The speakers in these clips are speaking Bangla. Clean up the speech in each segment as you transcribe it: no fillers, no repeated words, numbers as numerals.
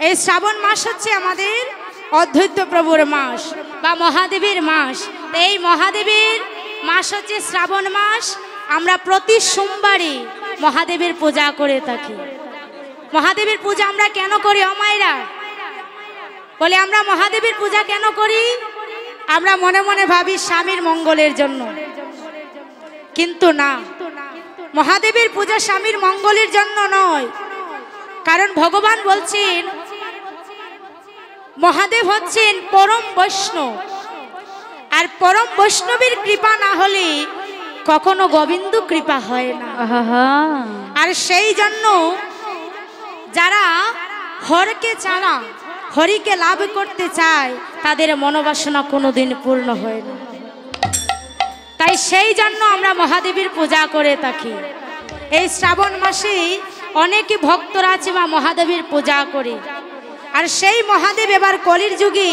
এই শ্রাবণ মাস হচ্ছে আমাদের অদ্বৈত প্রভুর মাস বা মহাদেবের মাস। এই মহাদেবের মাস হচ্ছে শ্রাবণ মাস। আমরা প্রতি সোমবারে মহাদেবের পূজা করে থাকি। মহাদেবের পূজা আমরা কেন করি অমায়েরা? বলে আমরা মহাদেবের পূজা কেন করি? আমরা মনে মনে ভাবি স্বামীর মঙ্গলের জন্য, কিন্তু না, মহাদেবের পূজা স্বামীর মঙ্গলের জন্য নয়। কারণ ভগবান বলছেন মহাদেব হচ্ছেন পরম বৈষ্ণব, আর পরম বৈষ্ণবের কৃপা না হলে কখনো গোবিন্দ কৃপা হয় না। আর সেই জন্য যারা হরকে ছাড়া হরিকে লাভ করতে চায় তাদের মনোবাসনা কোনোদিন পূর্ণ হয় না। তাই সেই জন্য আমরা মহাদেবের পূজা করে থাকি। এই শ্রাবণ মাসে অনেকে ভক্তরা আছে বা মহাদেবের পূজা করে। আর সেই মহাদেব এবার কলির যুগে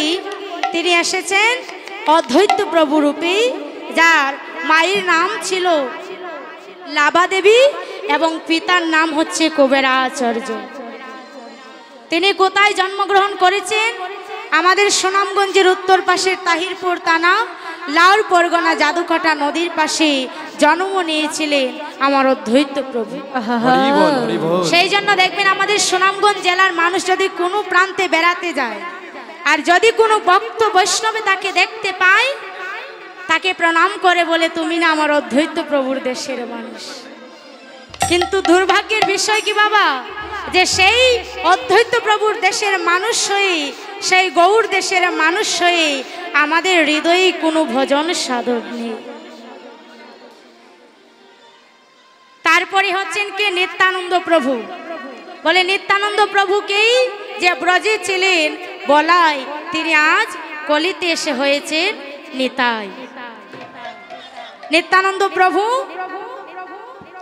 তিনি এসেছেন অদ্বৈত প্রভু রূপে, যার মায়ের নাম ছিল লাভা দেবী এবং পিতার নাম হচ্ছে কুবেরাচার্য। তিনি কোথায় জন্মগ্রহণ করেছেন? আমাদের সুনামগঞ্জের উত্তর পাশের তাহিরপুর থানা লাউর পরগনা জাদুকাটা নদীর পাশে জন্ম নিয়েছিলেন আমার অদ্বৈত প্রভু। সেই জন্য দেখবেন আমাদের সুনামগঞ্জ জেলার মানুষ যদি কোনো প্রান্তে বেড়াতে যায় আর যদি কোনো ভক্ত বৈষ্ণবে তাকে দেখতে পায়, তাকে প্রণাম করে বলে তুমি না আমার অদ্বৈত প্রভুর দেশের মানুষ। কিন্তু দুর্ভাগ্যের বিষয় কি বাবা, যে সেই অদ্বৈত প্রভুর দেশের মানুষ হয়ে, সেই গৌর দেশের মানুষ হয়ে আমাদের হৃদয়ে কোনো ভজন সাধক নেই। তারপরে হচ্ছেন কে? নিত্যানন্দ প্রভু। বলে নিত্যানন্দ প্রভুকেই যে ব্রজে ছিলেন বলায় তিনি আজ কলিতে এসে হয়েছেন নিতাই। নিত্যানন্দ প্রভু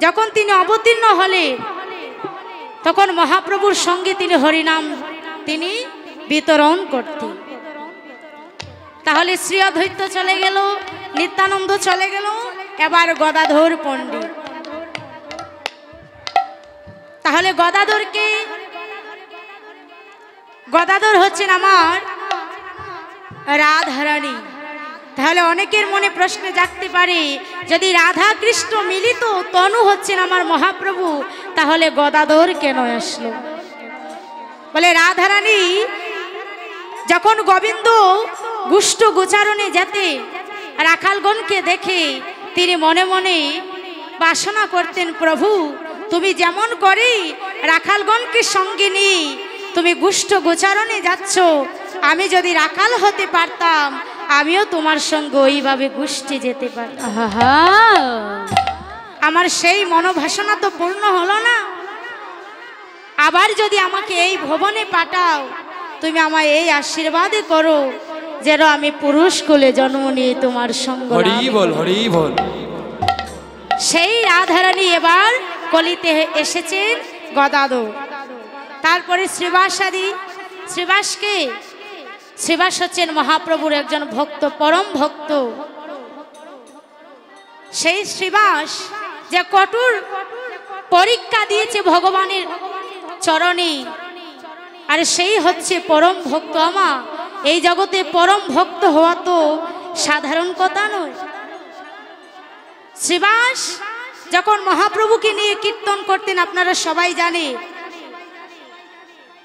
যখন তিনি অবতীর্ণ হলেন তখন মহাপ্রভুর সঙ্গে তিনি হরিনাম তিনি বিতরণ করতেন। তাহলে শ্রী অদ্বৈত চলে গেল, নিত্যানন্দ চলে গেল, এবার গদাধর পণ্ডিত। তাহলে গদাধরকে, গদাধর হচ্ছেন আমার রাধারানী। তাহলে অনেকের মনে প্রশ্ন জাগতে পারে, যদি রাধা কৃষ্ণ মিলিত তনু হচ্ছেন আমার মহাপ্রভু, তাহলে গদাধর কেন আসলো? বলে রাধারানী যখন গোবিন্দ গুষ্ঠ গোচারণে যেতে রাখালগণকে দেখে তিনি মনে মনে বাসনা করতেন, প্রভু তুমি যেমন করে রাখালগণকে সঙ্গে নিয়ে তুমি গুষ্ঠ গোচারণে যাচ্ছ, আমি যদি রাখাল হতে পারতাম আমিও তোমার সঙ্গে ওইভাবে গোষ্ঠী যেতে পারতাম। আমার সেই মনোবাসনা তো পূর্ণ হলো না। আবার যদি আমাকে এই ভবনে পাঠাও, তুমি আমায় এই আশীর্বাদ করো যেন আমি পুরুষ কুলে জন্ম নিয়ে তোমার সঙ্গ। সেই রাধারানী এবার কলিতে এসেছেন গদাধর। তারপরে শ্রীবাসাদি। শ্রীবাসকে, শ্রীবাস হচ্ছেন মহাপ্রভুর একজন ভক্ত, পরম ভক্ত। সেই শ্রীবাস যে কঠোর পরীক্ষা দিয়েছে ভগবানের চরণে, আর সেই হচ্ছে পরম ভক্ত। আমার এই জগতে পরম ভক্ত হওয়া তো সাধারণ কথা নয়। শ্রীবাস যখন মহাপ্রভুকে নিয়ে কীর্তন করতেন, আপনারা সবাই জানে,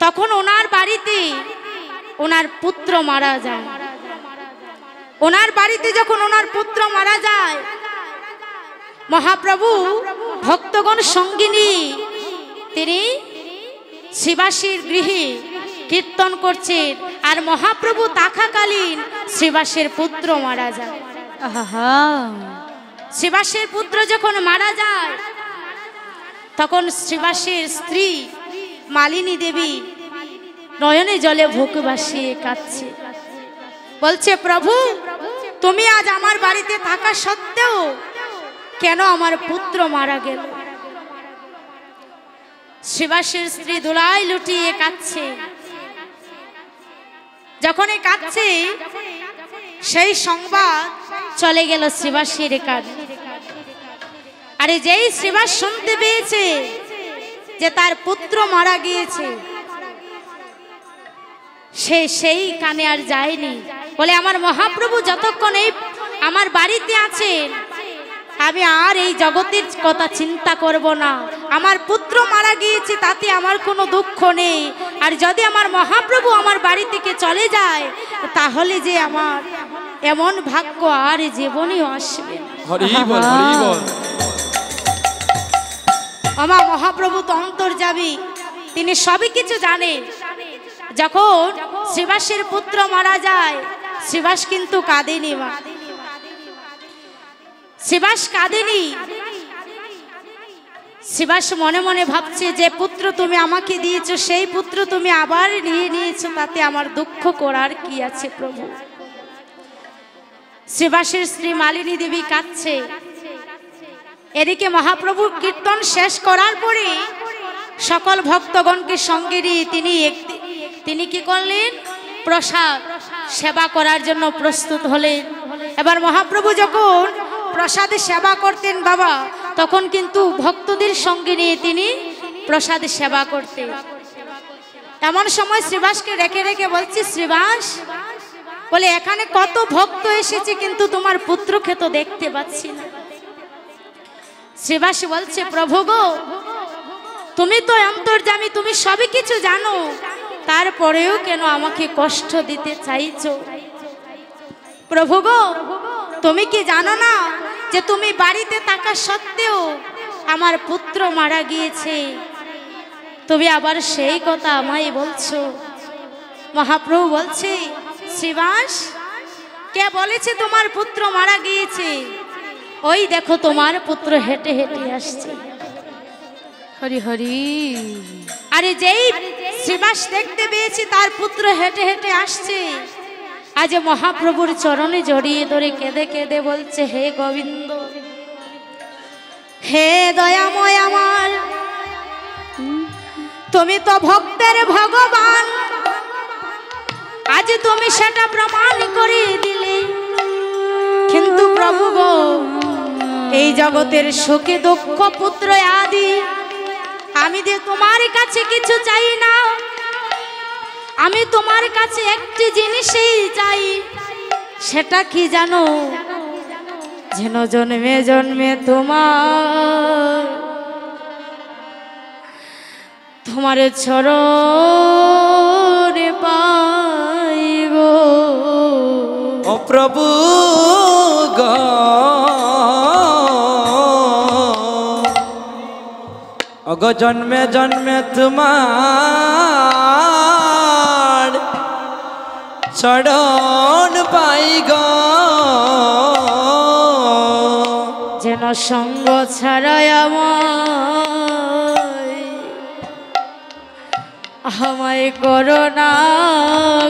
তখন ওনার বাড়িতে ওনার পুত্র মারা যায়। ওনার বাড়িতে যখন ওনার পুত্র মারা যায়, মহাপ্রভু ভক্তগণ সঙ্গিনী তিনি শ্রীবাসীর গৃহে কীর্তন করছেন, আর মহাপ্রভু থাকাকালীন শ্রীবাসের পুত্র মারা যায়। শ্রীবাসের পুত্র যখন মারা যায়, তখন শ্রীবাসের স্ত্রী মালিনী দেবী নয়নে জলে বুক ভাসিয়ে কাঁদছে, বলছে প্রভু তুমি আজ আমার বাড়িতে থাকা সত্ত্বেও কেন আমার পুত্র মারা গেল? শ্রীবাসের স্ত্রী দোলাই লুটিয়ে কাঁদছে। যখন কাঁদছে, সেই সংবাদ চলে গেল শ্রীবাসের কানে। আরে যেই শ্রীবাস শুনতে পেয়েছে যে তার পুত্র মারা গিয়েছে, সেই কানে আর যায়নি। বলে আমার মহাপ্রভু যতক্ষণ এই আমার বাড়িতে আছেন আমি আর এই জগতের কথা চিন্তা করব না। আমার পুত্র মারা গিয়েছে তাতে আমার কোনো দুঃখ নেই, আর যদি আমার মহাপ্রভু আমার বাড়ি থেকে চলে যায় তাহলে যে আমার এমন ভাগ্য আর জীবনে আসবে না। হরি বল, হরি বল। আমার মহাপ্রভু তো অন্তর্যামী, তিনি সবই কিছু জানেন। যখন শ্রীবাসের পুত্র মারা যায় শ্রীবাস কিন্তু কাঁদেনি, মা শ্রীবাস কাঁদেনি। শ্রীবাস মনে মনে ভাবছে যে পুত্র তুমি আমাকে দিয়েছো সেই পুত্র তুমি আবার নিয়ে নিয়েছো, তাতে আমার দুঃখ করার কি আছে প্রভু। শ্রীবাসের স্ত্রী মালিনী দেবী কাঁদছে। এদিকে মহাপ্রভু কীর্তন শেষ করার পরে সকল ভক্তগণকে সঙ্গে নিয়ে তিনি কি করলেন, প্রসাদ সেবা করার জন্য প্রস্তুত হলেন। এবার মহাপ্রভু যখন প্রসাদে সেবা করতেন বাবা, তখন কিন্তু ভক্তদের সঙ্গে নিয়ে তিনি প্রসাদে সেবা করতেন। এমন সময় শ্রীবাসকে রেখে রেখে বলছি, শ্রীবাস বলে এখানে কত ভক্ত এসেছে কিন্তু তোমার পুত্রকে তো দেখতে পাচ্ছি না। শ্রীবাস বলছে, প্রভু গো তুমি তো অন্তর্যামী, তুমি সবই কিছু জানো, তারপরেও কেন আমাকে কষ্ট দিতে চাইছো? প্রভু গো তুমি কি জানো না যে তুমি বাড়িতে থাকা সত্ত্বেও আমার পুত্র মারা গিয়েছে, তুমি আবার সেই কথা আমায় বলছো? মহাপ্রভু বলছে, শ্রীবাস কে বলেছে তোমার পুত্র মারা গিয়েছে? ওই দেখো তোমার পুত্র হেঁটে হেঁটে আসছে। হরি হরি। আরে যেই শ্রীবাস দেখতে পেয়েছি তার পুত্র হেঁটে হেঁটে আসছে, আজ মহাপ্রভুর চরণে জড়িয়ে ধরে কেঁদে কেঁদে বলছে, হে গোবিন্দ, হে দয়াময় আমার, তুমি তো ভক্তের ভগবান, আজ তুমি সেটা প্রমাণ করে দিলে। কিন্তু প্রভু গো এই জগতের সুখে দুঃখ পুত্র আদি আমি যে তোমার কাছে কিছু চাই না, আমি তোমার কাছে একটি জিনিসই চাই, সেটা কি জানো? যেন জন্মে জন্মে তোমার চরণে পাই গো। ও প্রভু গো অগ জন্মে জন্মে তোমার চরণ পাই গো। যেন সঙ্গ ছাড়াই আমায় করো না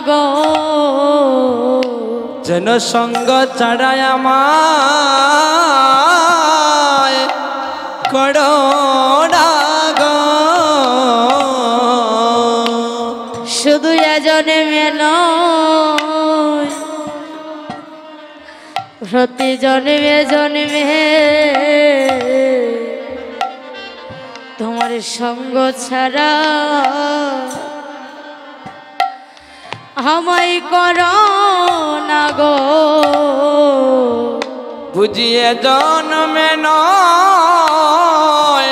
গো, যেন সঙ্গ ছাড়াই আমায় করো না গো। শুধু জন্মে নয় প্রতি জন্মে জন্মে তোমার সঙ্গ ছাড়া আমায় করো না গো। বুঝিয়ে জন্মে নয়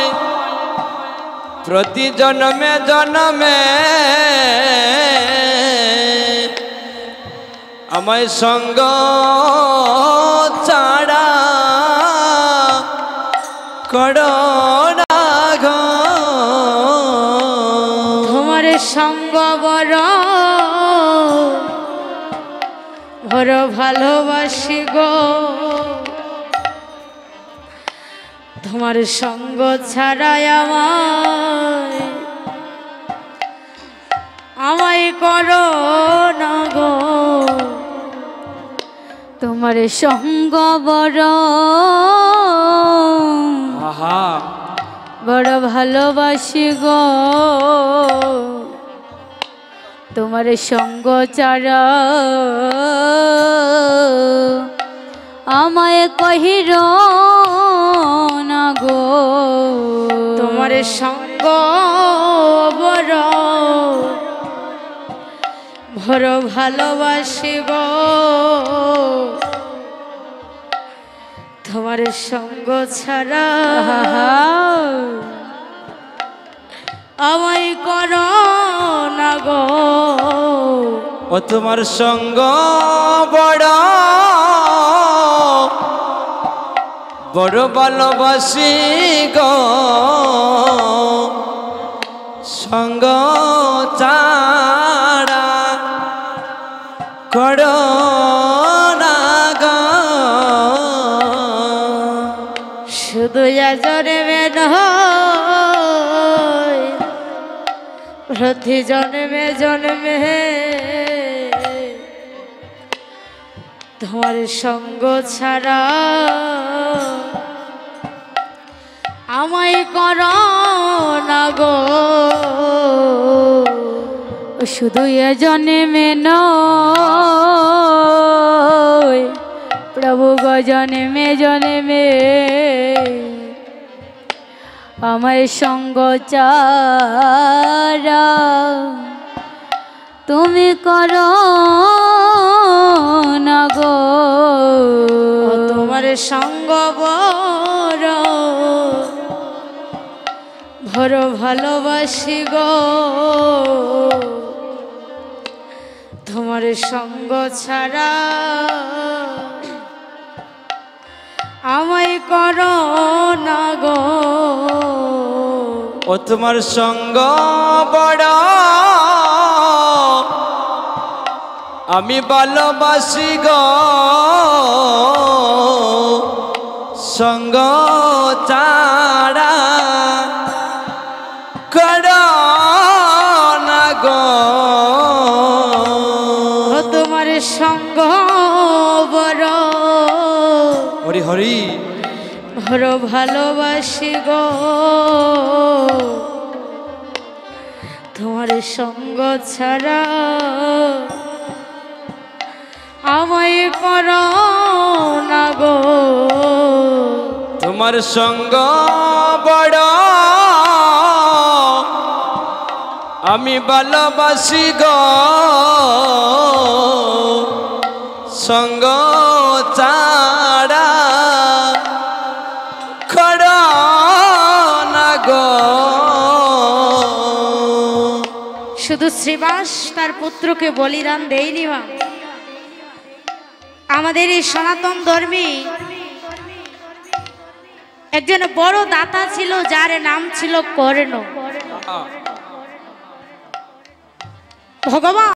প্রতি জন্মে জন্মে আমায় সঙ্গ ছাড়া করো না গো। তোমার সঙ্গ বড় বড় ভালোবাসি গো, তোমার সঙ্গ ছাড়াই আমায় করো না গো। তোমার সঙ্গ বড় বড় ভালোবাসি গো, তোমার সঙ্গ ছাড়া আমায় কহির না গো। তোমার সঙ্গ বড় বড় ভালোবাসি গো তোমার সঙ্গ ছাড়া আমায় করো না গো। ও তোমার সঙ্গ বড় বড় ভালোবাসি গো সঙ্গ ছাড়া করো না গো। শুধু জন্মে নয় প্রতি জন্মে জন্মে তোমার সঙ্গ ছাড়া আমায় করো না গো। শুধু এ জন্মে নয় প্রভু গো জন্মে জন্মে আমায় সঙ্গ চারা তুমি করো না গো। তোমার সঙ্গ বড় বড় ভালোবাসি গো তোমার সঙ্গ ছাড়া আমায় করো না গো। ও তোমার সঙ্গ বড় আমি ভালোবাসি গো সঙ্গ ছাড়া করো না গো। তোমার সঙ্গ বড় হরি হরি বড় ভালোবাসি গো তোমার সঙ্গ ছাড়া আমায় করো না গো। তোমার সঙ্গ বড় আমি ভালোবাসি গো সঙ্গ ছাড়া করো না গো। শুধু শ্রীবাস তার পুত্রকে বলিদান দেয়নি মা। আমাদের এই সনাতন ধর্মে একজন বড় দাতা ছিল যার নাম ছিল কর্ণ। ভগবান